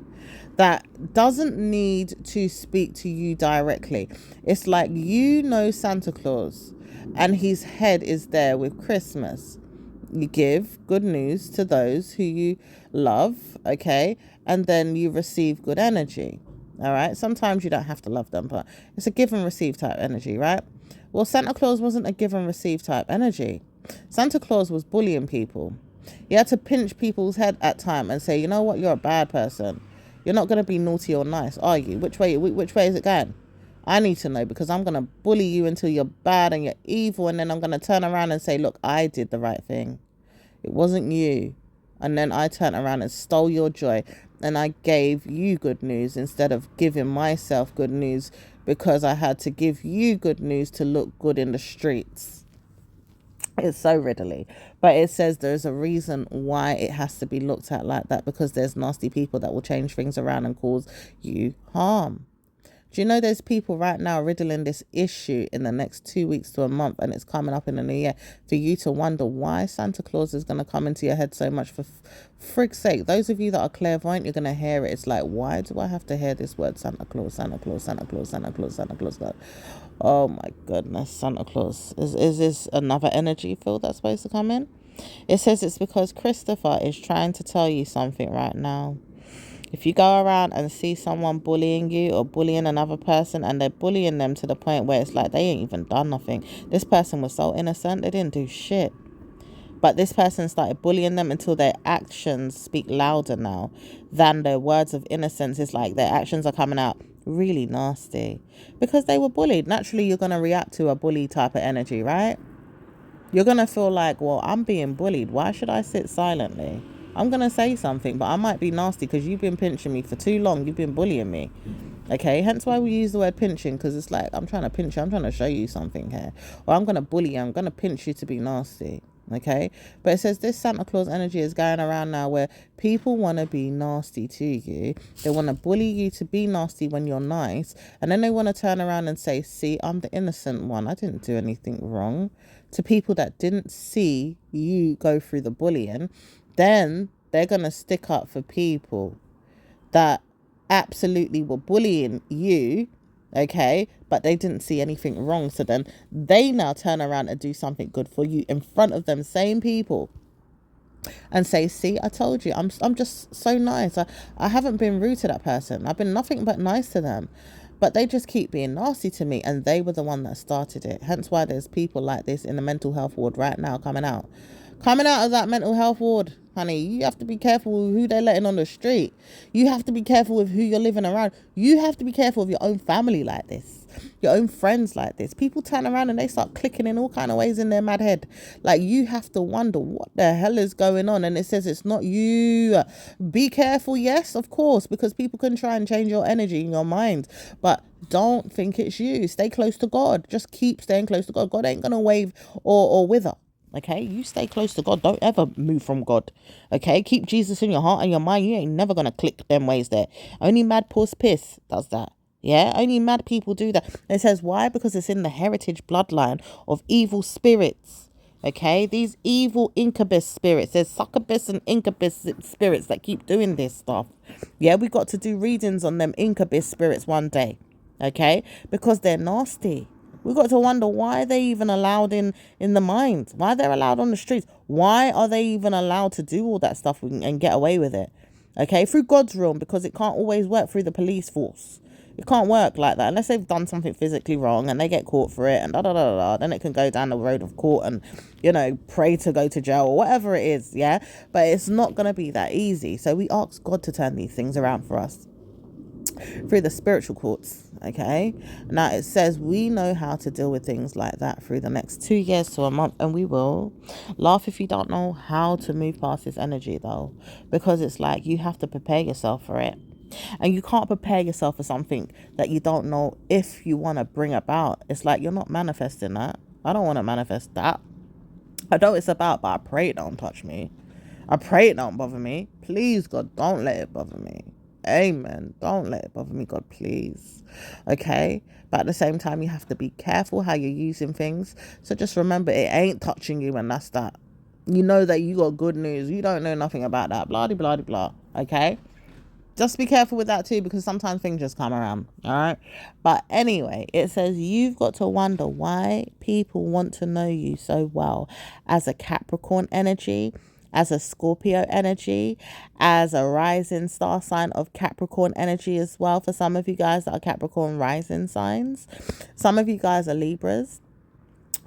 that doesn't need to speak to you directly. It's like, you know, Santa Claus and his head is there with Christmas. You give good news to those who you love, okay, and then you receive good energy. All right, sometimes you don't have to love them, but it's a give and receive type energy, right? Well, Santa Claus wasn't a give and receive type energy. Santa Claus was bullying people. He had to pinch people's head at time and say, you know what, you're a bad person. You're not going to be naughty or nice, are you? Which way is it going? I need to know, because I'm going to bully you until you're bad and you're evil, and then I'm going to turn around and say, look, I did the right thing. It wasn't you. And then I turned around and stole your joy, and I gave you good news instead of giving myself good news, because I had to give you good news to look good in the streets. It's so riddly, but it says there's a reason why it has to be looked at like that, because there's nasty people that will change things around and cause you harm. Do you know there's people right now riddling this issue in the next 2 weeks to a month, and it's coming up in the new year, for you to wonder why Santa Claus is going to come into your head so much? For frig's sake, those of you that are clairvoyant, you're going to hear it. It's like, why do I have to hear this word Santa Claus, Santa Claus, Santa Claus, Santa Claus, Santa Claus? Oh my goodness, Santa Claus. Is this another energy field that's supposed to come in? It says it's because Christopher is trying to tell you something right now. If you go around and see someone bullying you or bullying another person, and they're bullying them to the point where it's like they ain't even done nothing. This person was so innocent, they didn't do shit. But this person started bullying them until their actions speak louder now than their words of innocence. It's like their actions are coming out really nasty because they were bullied. Naturally, you're going to react to a bully type of energy, right? You're going to feel like, well, I'm being bullied. Why should I sit silently? I'm going to say something, but I might be nasty because you've been pinching me for too long. You've been bullying me. Okay, hence why we use the word pinching, because it's like, I'm trying to pinch you. I'm trying to show you something here. Or I'm going to bully you. I'm going to pinch you to be nasty. Okay, but it says this Santa Claus energy is going around now where people want to be nasty to you. They want to bully you to be nasty when you're nice, and then they want to turn around and say, see, I'm the innocent one, I didn't do anything wrong, to people that didn't see you go through the bullying. Then they're going to stick up for people that absolutely were bullying you, okay, but they didn't see anything wrong. So then they now turn around and do something good for you in front of them same people and say, see, I told you, I'm just so nice. I haven't been rude to that person. I've been nothing but nice to them. But they just keep being nasty to me, and they were the one that started it. Hence why there's people like this in the mental health ward right now coming out of that mental health ward. Honey, you have to be careful with who they're letting on the street. You have to be careful with who you're living around. You have to be careful of your own family like this, your own friends like this. People turn around and they start clicking in all kind of ways in their mad head. Like, you have to wonder what the hell is going on. And it says it's not you. Be careful, yes, of course, because people can try and change your energy in your mind. But don't think it's you. Stay close to God. Just keep staying close to God. God ain't going to wave or wither. Okay, you stay close to God. Don't ever move from God. Okay, keep Jesus in your heart and your mind. You ain't never gonna click them ways there. Only mad puss piss does that. Yeah, only mad people do that. And it says why? Because it's in the heritage bloodline of evil spirits. Okay, these evil incubus spirits. There's succubus and incubus spirits that keep doing this stuff. Yeah, we got to do readings on them incubus spirits one day. Okay, because they're nasty. We got to wonder why they even allowed in the mines, why they're allowed on the streets, why are they even allowed to do all that stuff and get away with it? Okay, through God's realm, because it can't always work through the police force. It can't work like that unless they've done something physically wrong and they get caught for it and then it can go down the road of court and, you know, pray to go to jail or whatever it is, yeah? But it's not going to be that easy. So we ask God to turn these things around for us through the spiritual courts. Okay, now it says we know how to deal with things like that through the next 2 years to a month, and we will. Laugh if you don't know how to move past this energy though, because it's like you have to prepare yourself for it, and you can't prepare yourself for something that you don't know if you want to bring about. It's like you're not manifesting that. I don't want to manifest that. I know it's about, but I pray it don't touch me. I pray it don't bother me. Please, God, don't let it bother me. Amen. Don't let it bother me, God, please. Okay? But at the same time, you have to be careful how you're using things. So just remember, it ain't touching you, and that's that. You know that you got good news. You don't know nothing about that. Blah, blah, blah, blah. Okay? Just be careful with that too, because sometimes things just come around. All right? But anyway, it says you've got to wonder why people want to know you so well as a Capricorn energy, as a Scorpio energy, as a rising star sign of Capricorn energy as well. For some of you guys that are Capricorn rising signs, some of you guys are Libras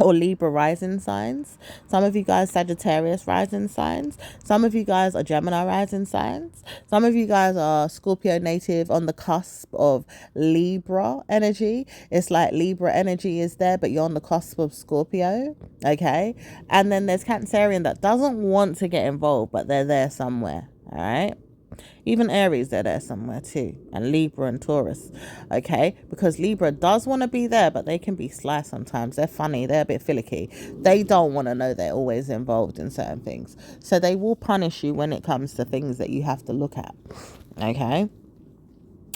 or Libra rising signs. Some of you guys Sagittarius rising signs. Some of you guys are Gemini rising signs. Some of you guys are Scorpio native on the cusp of Libra energy. It's like Libra energy is there, but you're on the cusp of Scorpio. Okay. And then there's Cancerian that doesn't want to get involved, but they're there somewhere. All right. Even Aries, they're there somewhere too. And Libra and Taurus. Okay? Because Libra does want to be there, but they can be sly sometimes. They're funny. They're a bit finicky. They don't want to know they're always involved in certain things. So they will punish you when it comes to things that you have to look at. Okay?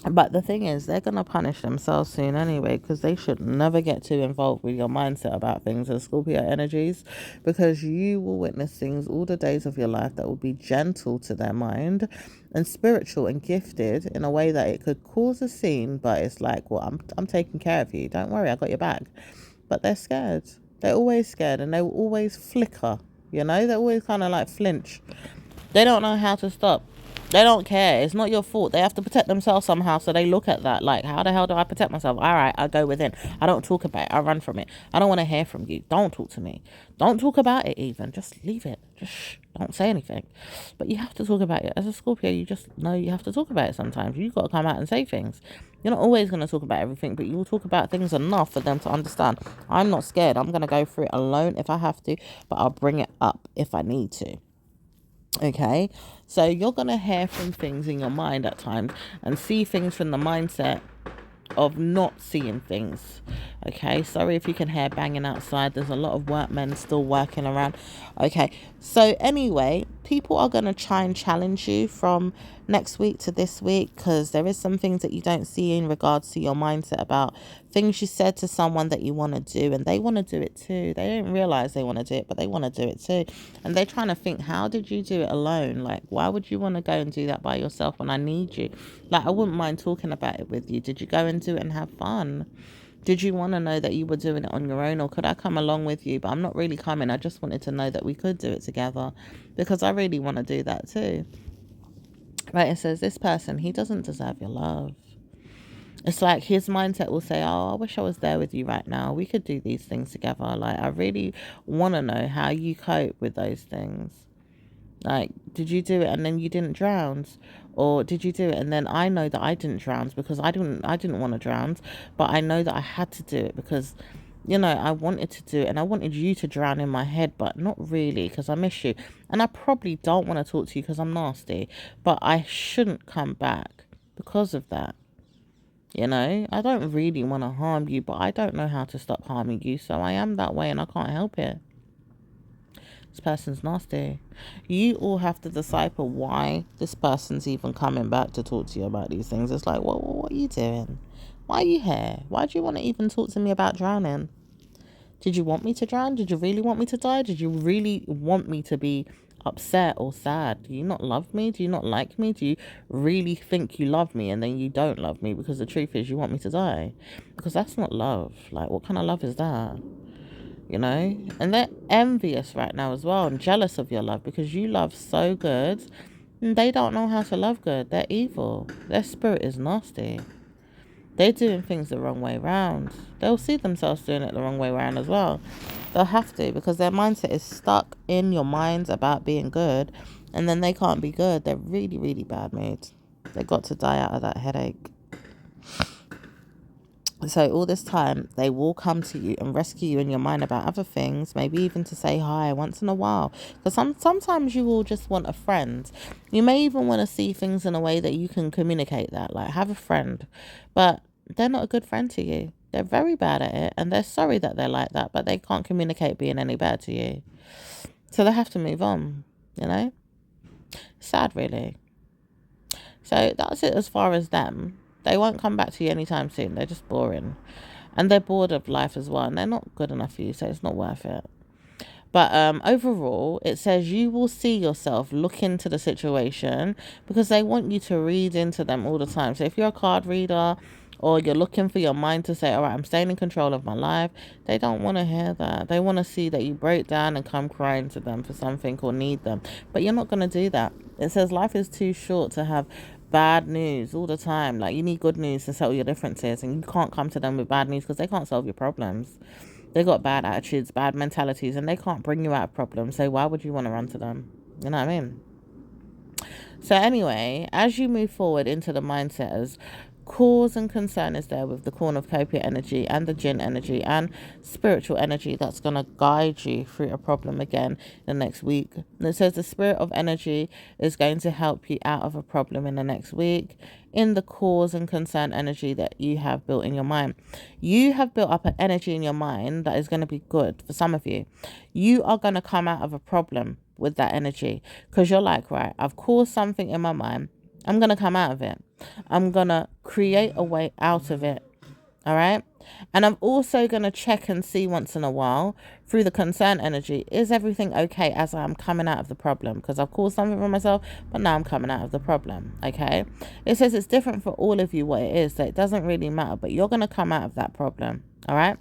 But the thing is, they're going to punish themselves soon anyway, because they should never get too involved with your mindset about things as Scorpio energies, because you will witness things all the days of your life that will be gentle to their mind and spiritual and gifted in a way that it could cause a scene, but it's like, well, I'm taking care of you. Don't worry, I got your back. But they're scared. They're always scared, and they will always flicker, you know? They always kind of like flinch. They don't know how to stop. They don't care. It's not your fault. They have to protect themselves somehow. So they look at that like, how the hell do I protect myself? All right, I go within. I don't talk about it. I run from it. I don't want to hear from you. Don't talk to me. Don't talk about it even. Just leave it. just shh, don't say anything. But you have to talk about it. As a Scorpio, you just know you have to talk about it sometimes. You've got to come out and say things. You're not always going to talk about everything, but you will talk about things enough for them to understand. I'm not scared. I'm going to go through it alone if I have to, but I'll bring it up if I need to. Okay, so you're going to hear from things in your mind at times and see things from the mindset of not seeing things. Okay, sorry if you can hear banging outside. There's a lot of workmen still working around. Okay, so anyway, people are going to try and challenge you from next week to this week, because there is some things that you don't see in regards to your mindset about things you said to someone that you want to do, and they want to do it too. They don't realize they want to do it, but they want to do it too, and they're trying to think, how did you do it alone? Like, why would you want to go and do that by yourself when I need you? Like, I wouldn't mind talking about it with you. Did you go and do it and have fun? Did you want to know that you were doing it on your own, or could I come along with you? But I'm not really coming. I just wanted to know that we could do it together, because I really want to do that too. Right, it says this person, he doesn't deserve your love. It's like his mindset will say, oh, I wish I was there with you right now. We could do these things together. Like, I really want to know how you cope with those things. Like, did you do it and then you didn't drown? Or did you do it and then I know that I didn't drown because I didn't want to drown, but I know that I had to do it because, you know, I wanted to do it, and I wanted you to drown in my head, but not really, because I miss you. And I probably don't want to talk to you because I'm nasty, but I shouldn't come back because of that. You know, I don't really want to harm you, but I don't know how to stop harming you. So I am that way and I can't help it. This person's nasty. You all have to decipher why this person's even coming back to talk to you about these things. It's like, what are you doing? Why are you here? Why do you want to even talk to me about drowning? Did you want me to drown? Did you really want me to die? Did you really want me to be upset or sad? Do you not love me? Do you not like me? Do you really think you love me and then you don't love me because the truth is you want me to die? Because that's not love. Like, what kind of love is that? You know? And they're envious right now as well and jealous of your love because you love so good and they don't know how to love good. They're evil. Their spirit is nasty. They're doing things the wrong way around. They'll see themselves doing it the wrong way around as well. They'll have to, because their mindset is stuck in your minds about being good, and then they can't be good. They're really, really bad moods. They got to die out of that headache. So all this time, they will come to you and rescue you in your mind about other things, maybe even to say hi once in a while. Because sometimes you will just want a friend. You may even want to see things in a way that you can communicate that, like have a friend. But they're not a good friend to you. They're very bad at it, and they're sorry that they're like that, but they can't communicate being any better to you. So they have to move on, you know? Sad, really. So that's it as far as them. They won't come back to you anytime soon. They're just boring. And they're bored of life as well. And they're not good enough for you, so it's not worth it. But overall, it says you will see yourself look into the situation because they want you to read into them all the time. So if you're a card reader or you're looking for your mind to say, all right, I'm staying in control of my life, they don't want to hear that. They want to see that you break down and come crying to them for something or need them. But you're not going to do that. It says life is too short to have bad news all the time. Like, you need good news to settle your differences, and you can't come to them with bad news because they can't solve your problems. They got bad attitudes, bad mentalities, and they can't bring you out of problems. So why would you want to run to them? You know what I mean? So anyway, as you move forward into the mindset as cause and concern is there with the cornucopia energy and the Jinn energy and spiritual energy that's going to guide you through a problem again the next week. And it says the spirit of energy is going to help you out of a problem in the next week in the cause and concern energy that you have built in your mind. You have built up an energy in your mind that is going to be good for some of you. You are going to come out of a problem with that energy because you're like, right, I've caused something in my mind. I'm going to come out of it. I'm going to create a way out of it. All right. And I'm also going to check and see once in a while through the concern energy, is everything okay as I'm coming out of the problem? Because I've caused something for myself, but now I'm coming out of the problem. Okay. It says it's different for all of you what it is. So it doesn't really matter, but you're going to come out of that problem. All right.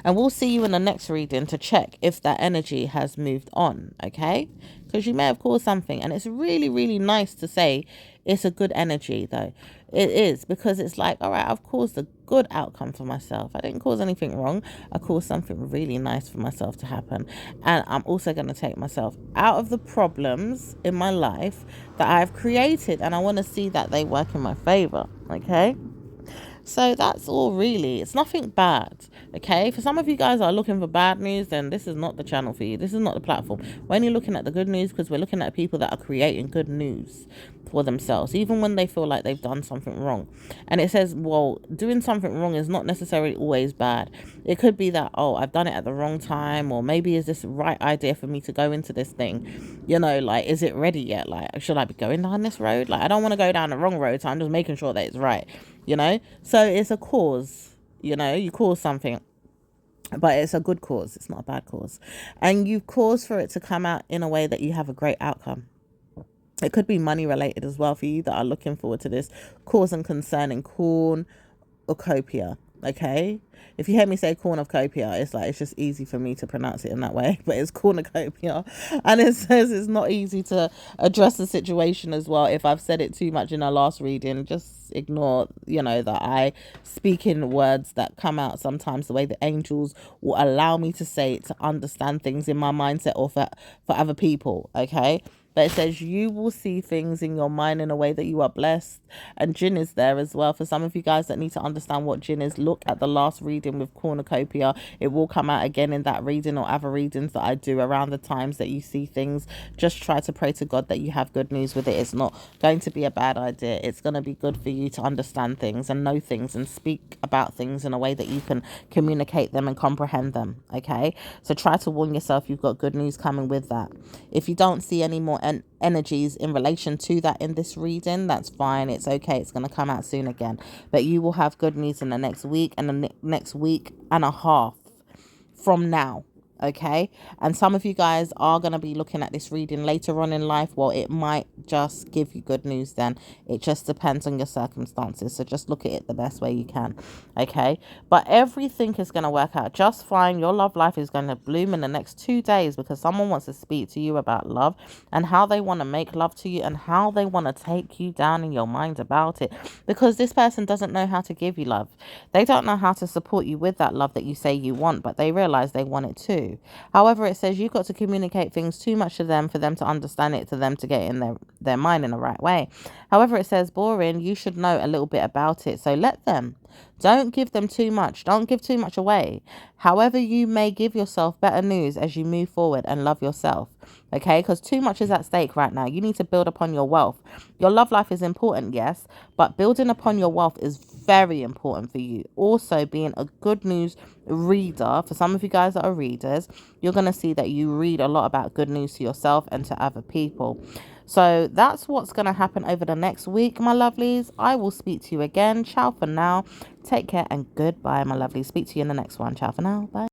And we'll see you in the next reading to check if that energy has moved on. Okay. because you may have caused something. And it's really, really nice to say it's a good energy, though. It is, because it's like, all right, I've caused a good outcome for myself. I didn't cause anything wrong. I caused something really nice for myself to happen. And I'm also going to take myself out of the problems in my life that I've created. And I want to see that they work in my favor. Okay. So that's all really. It's nothing bad. Okay. For some of you guys that are looking for bad news, then this is not the channel for you. This is not the platform. When you're looking at the good news, because we're looking at people that are creating good news for themselves, even when they feel like they've done something wrong. And it says, well, doing something wrong is not necessarily always bad. It could be that, oh, I've done it at the wrong time, or maybe is this the right idea for me to go into this thing? You know, like, is it ready yet? Like, should I be going down this road? Like, I don't want to go down the wrong road, so I'm just making sure that it's right, you know? So it's a cause, you know, you cause something, but it's a good cause. It's not a bad cause. And you cause for it to come out in a way that you have a great outcome. It could be money related as well for you that are looking forward to this cause and concern in cornucopia. Okay, if you hear me say cornucopia, it's like, it's just easy for me to pronounce it in that way, but it's cornucopia. And it says it's not easy to address the situation as well. If I've said it too much in our last reading, just ignore, you know, that I speak in words that come out sometimes the way the angels will allow me to say it, to understand things in my mindset or for other people. Okay. But it says you will see things in your mind in a way that you are blessed. And Jinn is there as well. For some of you guys that need to understand what Jinn is, look at the last reading with cornucopia. It will come out again in that reading or other readings that I do around the times that you see things. Just try to pray to God that you have good news with it. It's not going to be a bad idea. It's going to be good for you to understand things and know things and speak about things in a way that you can communicate them and comprehend them. Okay? So try to warn yourself you've got good news coming with that. If you don't see any more energies in relation to that in this reading, that's fine. It's okay. It's going to come out soon again. But you will have good news in the next week and the next week and a half from now. Okay, and some of you guys are going to be looking at this reading later on in life. Well, it might just give you good news then. It just depends on your circumstances, so just look at it the best way you can. Okay, but everything is going to work out just fine. Your love life is going to bloom in the next 2 days, because someone wants to speak to you about love and how they want to make love to you and how they want to take you down in your mind about it, because this person doesn't know how to give you love. They don't know how to support you with that love that you say you want, but they realize they want it too. However, it says you've got to communicate things too much to them for them to understand it, to them to get in their mind in the right way. However, it says, boring, you should know a little bit about it. So let them. Don't give them too much. Don't give too much away. However, you may give yourself better news as you move forward and love yourself. Okay, because too much is at stake right now. You need to build upon your wealth. Your love life is important, yes, but building upon your wealth is very important for you. Also, being a good news reader, for some of you guys that are readers, you're going to see that you read a lot about good news to yourself and to other people. So that's what's going to happen over the next week, my lovelies. I will speak to you again. Ciao for now. Take care and goodbye, my lovelies. Speak to you in the next one. Ciao for now. Bye.